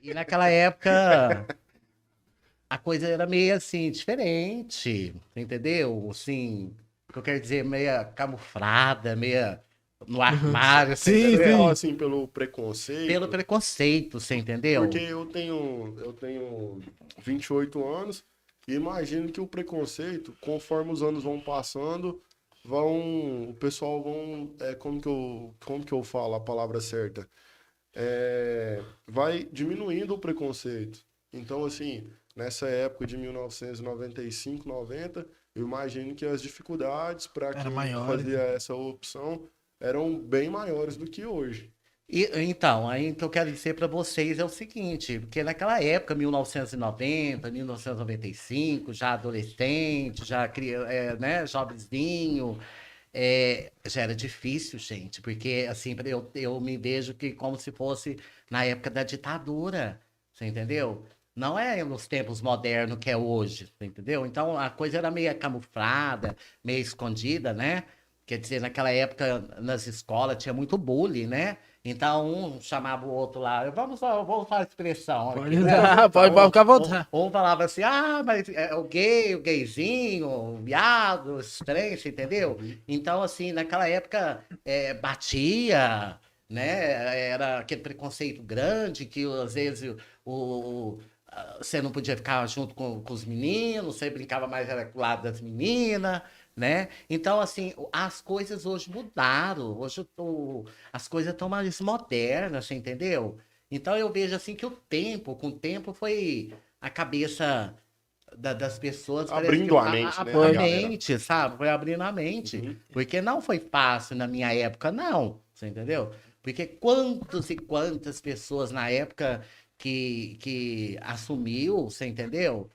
E naquela época a coisa era meio assim, diferente, entendeu? Assim, o que eu quero dizer, meia camuflada, meia no Uhum. armário, você Sim, Você fala entendeu? sim. assim pelo Pelo preconceito, preconceito, você porque entendeu? eu tenho 28 anos e imagino que o preconceito, conforme os anos vão passando, o pessoal como que eu falo a palavra certa? Vai diminuindo o preconceito. Então, assim, nessa época de 1995, 90, eu imagino que as dificuldades para Era quem maiores. fazia essa opção eram bem maiores do que hoje. Então, aí o que eu quero dizer para vocês é o seguinte, porque naquela época, 1990, 1995, já adolescente, né, jovenzinho, já era difícil, gente, porque assim, eu me vejo que como se fosse na época da ditadura, você entendeu? Não é nos tempos modernos que é hoje, você entendeu? Então a coisa era meio camuflada, meio escondida, né? Quer dizer, naquela época nas escolas tinha muito bullying, né? Então um chamava o outro lá, vamos falar expressão Pode aqui, né? usar, pode ficar à vontade. Um falava assim, ah, mas é o gay, o gayzinho, o viado, estranho, você entendeu? Então, assim, naquela época batia, né? Era aquele preconceito grande que às vezes você não podia ficar junto com os meninos, você brincava mais era com o lado das meninas, né? Então, assim, as coisas hoje mudaram. Hoje as coisas estão mais modernas, você entendeu? Então eu vejo assim que com o tempo foi a cabeça das pessoas, parece que Abrindo a mente, né, da a Foi. galera. mente, sabe? Foi abrindo a mente. Uhum. Porque não foi fácil na minha época, não. Você entendeu? Porque quantos e quantas pessoas na época que assumiu, você entendeu?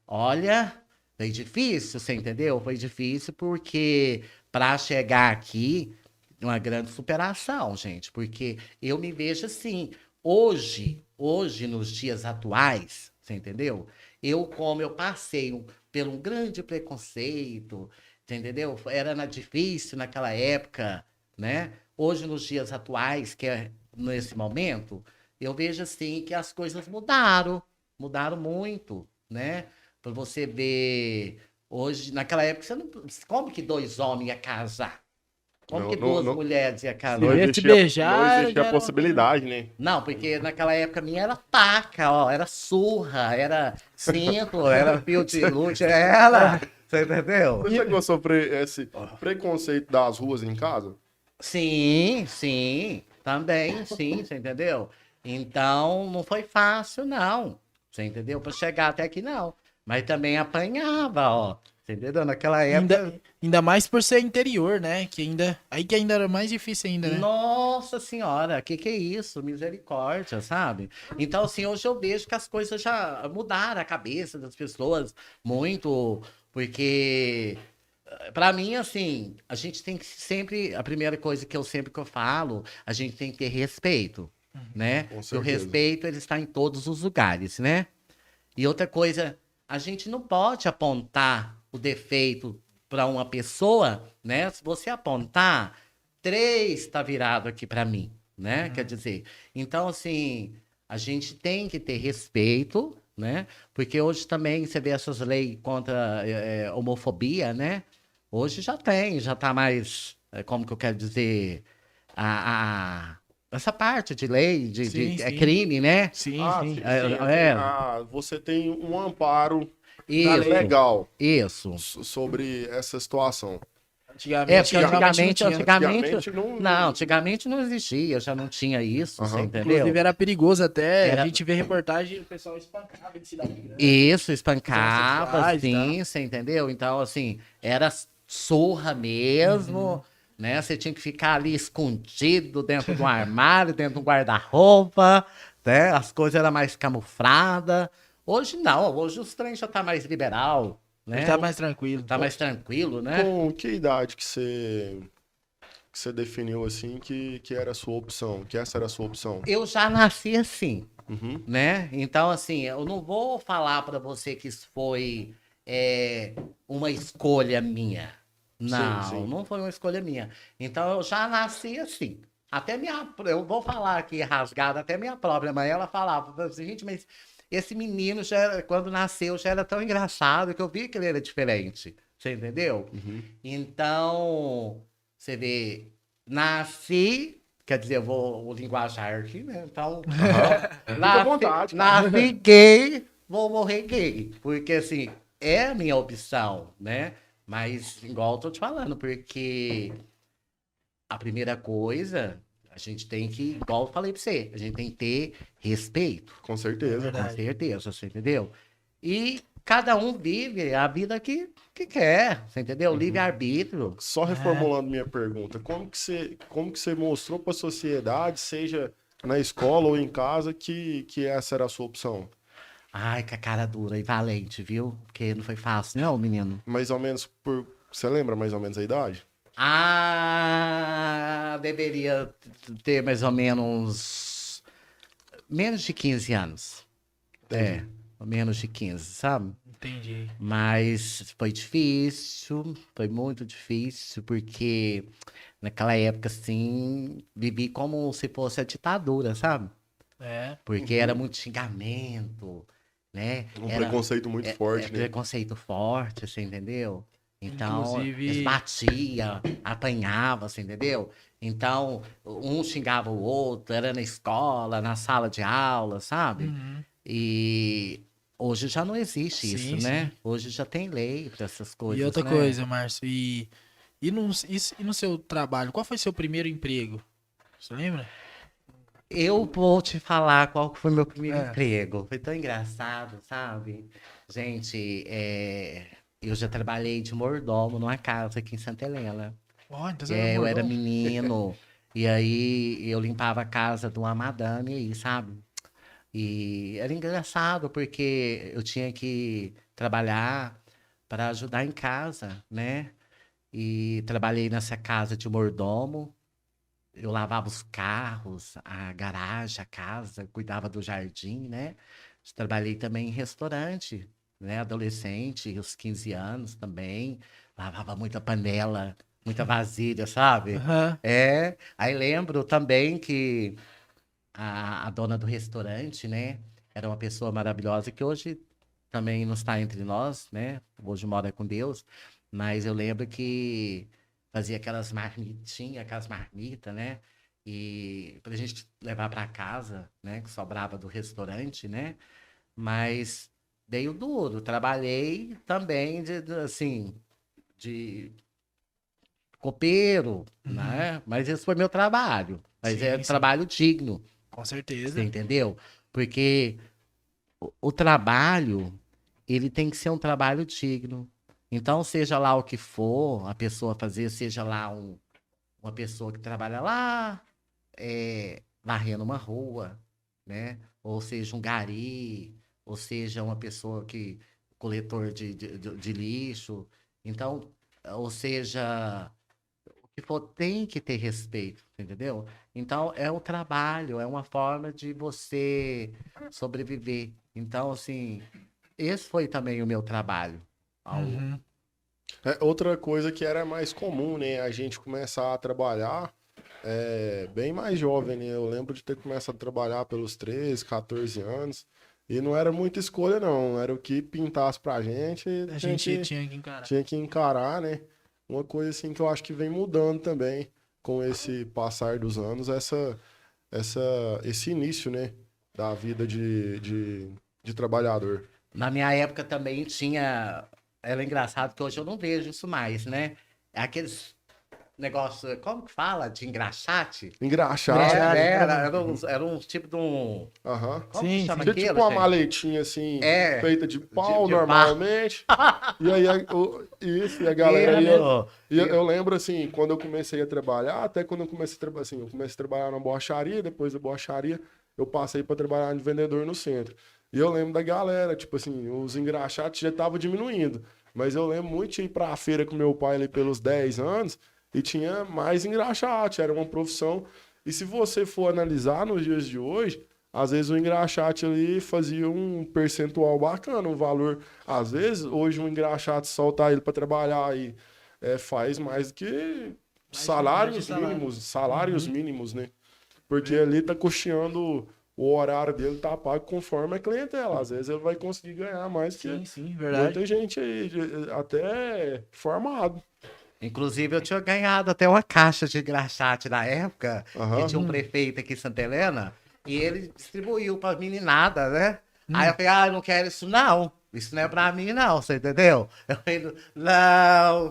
Olha, foi difícil, você entendeu? Foi difícil porque para chegar aqui, uma grande superação, gente. Porque eu me vejo assim, hoje, nos dias atuais, você entendeu? Como eu passei por um grande preconceito, você entendeu? Difícil naquela época, né? Hoje, nos dias atuais, que é nesse momento, eu vejo assim que as coisas mudaram muito, né? Para você ver hoje, naquela época, você não, como que dois homens iam casar? Como Não, que não, duas não, mulheres iam Se não casar? vê se existia, não beijar, existia já a era uma coisa. possibilidade, né? Não, porque naquela época minha era taca, ó, era surra, era cinto, era fio de luz, era. Você entendeu? Você chegou a sofrer esse preconceito das ruas em casa? Sim, sim, também, sim, você entendeu? Então não foi fácil, não. Você entendeu? Para chegar até aqui, não. Mas também apanhava, ó. Você entendeu? Naquela Ainda, época. ainda mais por ser interior, né? Que ainda era mais difícil ainda, né? Nossa senhora, que é isso? Misericórdia, sabe? Então, assim, hoje eu vejo que as coisas já mudaram a cabeça das pessoas muito, porque pra mim, assim, a gente tem que sempre, a primeira coisa que eu falo, a gente tem que ter respeito, né? Com Porque o certeza. respeito, ele está em todos os lugares, né? E outra coisa, a gente não pode apontar o defeito para uma pessoa, né? Se você apontar, três está virado aqui para mim, né? Quer dizer, então assim, a gente tem que ter respeito, né? Porque hoje também você vê essas leis contra homofobia, né? Hoje já tá mais, como que eu quero dizer, essa parte de lei, Sim, é sim. crime, né? Sim, Ah, sim. sim, sim. É, Você tem um amparo Da lei. legal isso. sobre essa situação. Antigamente, Porque realmente não tinha. Antigamente não. não, antigamente não existia, já não tinha isso, você Aham. entendeu? Inclusive era perigoso até. A Era gente vê reportagem o pessoal espancava em cidade grande. isso, Acusações espancava, sexuais e tal. sim, você entendeu? Então, assim, era surra mesmo, né? Você tinha que ficar ali escondido dentro do armário, dentro do guarda-roupa, né? As coisas eram mais camufladas. Hoje não, hoje os trem já tá mais liberal, Ele né? tá mais tranquilo. Tá mais tranquilo, né? Com que idade que você definiu assim que era a sua opção? Que essa era a sua opção? Eu já nasci assim, Uhum. né? Então, assim, eu não vou falar para você que isso foi uma escolha minha. Sim, Não, sim. não foi uma escolha minha. Então, eu já nasci assim. Até eu vou falar aqui rasgado, até minha própria mãe, ela falava assim, gente, mas esse menino, quando nasceu, já era tão engraçado que eu vi que ele era diferente. Você entendeu? Uhum. Então, você vê, nasci, quer dizer, eu vou linguajar aqui, né? Então, Fica à vontade, cara. nasci gay, vou morrer gay. Porque, assim, é a minha opção, né? Mas, igual eu tô te falando, porque a primeira coisa, a gente tem que, igual eu falei pra você, a gente tem que ter respeito. Com certeza. Com Verdade. certeza, você entendeu? E cada um vive a vida que quer, você entendeu? Livre-arbítrio. Só reformulando minha pergunta, como que você mostrou para a sociedade, seja na escola ou em casa, que essa era a sua opção? Ai, que a cara dura e valente, viu? Porque não foi fácil, não, menino. Mais ou menos você lembra mais ou menos a idade? Ah, deveria ter mais ou menos de 15 anos. Entendi. Menos de 15, sabe? Entendi. Mas foi difícil, foi muito difícil, porque naquela época, assim, vivi como se fosse a ditadura, sabe? É. Porque era muito xingamento, né? Um Era preconceito muito forte, né? preconceito forte, você entendeu? Então, Inclusive- eles batiam, apanhavam, você entendeu? Então, um xingava o outro, era na escola, na sala de aula, sabe? Uhum. E hoje já não existe Sim, isso, né? sim. Hoje já tem lei para essas coisas, E outra né? coisa, Márcio, e no seu trabalho, qual foi seu primeiro emprego? Você lembra? Eu vou te falar qual que foi meu primeiro É. emprego. Foi tão engraçado, sabe? Gente, eu já trabalhei de mordomo numa casa aqui em Santa Helena. Ó, então você era Eu era mordomo? menino, e aí eu limpava a casa de uma madame aí, sabe? E era engraçado porque eu tinha que trabalhar para ajudar em casa, né? E trabalhei nessa casa de mordomo. Eu lavava os carros, a garagem, a casa, cuidava do jardim, né? Trabalhei também em restaurante, né? Adolescente, os 15 anos também. Lavava muita panela, muita vasilha, sabe? Aham. Aí lembro também que a dona do restaurante, né? Era uma pessoa maravilhosa que hoje também não está entre nós, né? Hoje mora com Deus. Mas eu lembro que fazia aquelas marmitas, né? E pra gente levar para casa, né? Que sobrava do restaurante, né? Mas dei o duro. Trabalhei também assim, de copeiro, Uhum. né? Mas esse foi meu trabalho. Mas é Sim, sim. trabalho digno. Com Você certeza. entendeu? Porque o trabalho, ele tem que ser um trabalho digno. Então, seja lá o que for a pessoa fazer, seja lá uma pessoa que trabalha lá, varrendo uma rua, né? Ou seja, um gari, ou seja, uma pessoa coletor de lixo. Então, ou seja, o que for, tem que ter respeito, entendeu? Então, é o trabalho, é uma forma de você sobreviver. Então, assim, esse foi também o meu trabalho. Uhum. Outra coisa que era mais comum, né? A gente começar a trabalhar bem mais jovem, né? Eu lembro de ter começado a trabalhar pelos 13, 14 anos. E não era muita escolha, não. Era o que pintasse pra gente, A tinha gente que, tinha que encarar. tinha que encarar, né? Uma coisa assim que eu acho que vem mudando também com esse passar dos anos, esse início, né? Da vida de trabalhador. Na minha época também tinha. Era engraçado que hoje eu não vejo isso mais, né? É aqueles negócios, como que fala? De engraxate? Engraxate. Era um tipo de um. Aham. Como que Sim, chama sim. Tinha tipo aquilo, uma gente? maletinha assim, É, feita de pau de pau. normalmente. E aí, e a galera ia. Isso. E eu lembro assim, quando eu comecei a trabalhar, até quando eu comecei a trabalhar, assim, eu comecei a trabalhar na borracharia, depois da borracharia, eu passei para trabalhar de vendedor no centro. E eu lembro da galera, tipo assim, os engraxates já estavam diminuindo. Mas eu lembro muito de ir pra feira com meu pai ali pelos 10 anos e tinha mais engraxate, era uma profissão. E se você for analisar nos dias de hoje, às vezes o engraxate ali fazia um percentual bacana, um valor. Às vezes, hoje um engraxate soltar ele para trabalhar aí faz mais do que salários salário. mínimos, salários mínimos, né? Porque ali tá custeando o horário dele, tá pago conforme a clientela. Às vezes ele vai conseguir ganhar mais que Sim, verdade. muita gente aí, até formado. Inclusive, eu tinha ganhado até uma caixa de engraxate na época, Aham. que tinha um prefeito aqui em Santa Helena, e ele distribuiu pra meninada, né? Aí eu falei, eu não quero isso não. Isso não é pra mim, não, você entendeu? Eu falei, não,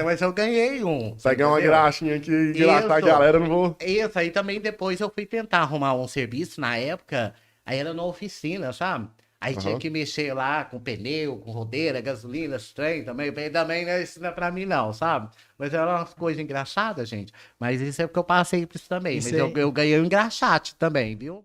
mas eu ganhei um. Você Pegar uma entendeu? graxinha aqui e engraxar a Isso. galera, eu não vou. Isso, aí também depois eu fui tentar arrumar um serviço na época, aí era na oficina, sabe? Aí tinha Aham. que mexer lá com pneu, com rodeira, gasolina, esse trem também. Eu falei, também, né, isso não é pra mim não, sabe? Mas eram umas coisas engraçadas, gente. Mas isso é porque eu passei por isso também. Isso Mas aí. eu ganhei um engraxate também, viu?